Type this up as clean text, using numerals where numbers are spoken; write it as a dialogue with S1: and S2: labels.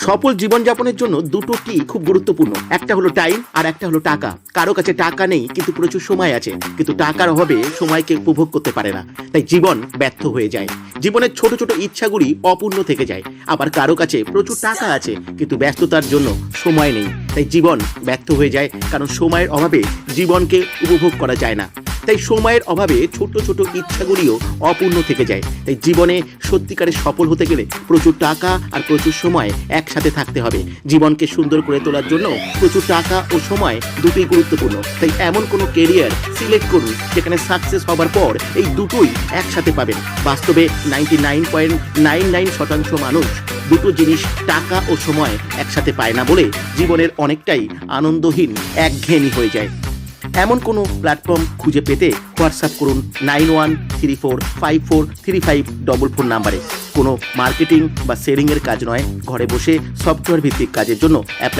S1: সফল জীবনযাপনের জন্য দুটো কি খুব গুরুত্বপূর্ণ। একটা হলো টাইম আর একটা হলো টাকা। কারো কাছে টাকা নেই কিন্তু প্রচুর সময় আছে, কিন্তু টাকার অভাবে সময়কে উপভোগ করতে পারে না, তাই জীবন ব্যর্থ হয়ে যায়। জীবনের ছোট ছোট ইচ্ছাগুলি অপূর্ণ থেকে যায়। আবার কারো কাছে প্রচুর টাকা আছে কিন্তু ব্যস্ততার জন্য সময় নেই, তাই জীবন ব্যর্থ হয়ে যায়, কারণ সময়ের অভাবে জীবনকে উপভোগ করা যায় না। তাই সময়ের অভাবে ছোট ছোট ইচ্ছাগুলিও অপূর্ণ থেকে যায়। তাই জীবনে সত্যিকারের সফল হতে গেলে প্রচুর টাকা আর প্রচুর সময় একসাথে থাকতে হবে। জীবনকে সুন্দর করে তোলার জন্য প্রচুর টাকা ও সময় দুটোই গুরুত্বপূর্ণ। তাই এমন কোনো কেরিয়ার সিলেক্ট করুন যেখানে সাকসেস হবার পর এই দুটোই একসাথে পাবেন। বাস্তবে 99.99% মানুষ দুটো জিনিস, টাকা ও সময়, একসাথে পায় না বলে জীবনের অনেকটাই আনন্দহীন, একঘেয়েমি হয়ে যায়। এমন কোনো প্ল্যাটফর্ম খুঁজে পেতে হোয়াটসঅ্যাপ করুন 9134543544 নাম্বারে। কোনো মার্কেটিং বা সেলিংয়ের কাজ নয়, ঘরে বসে সফটওয়্যার ভিত্তিক কাজের জন্য অ্যাপ্লাই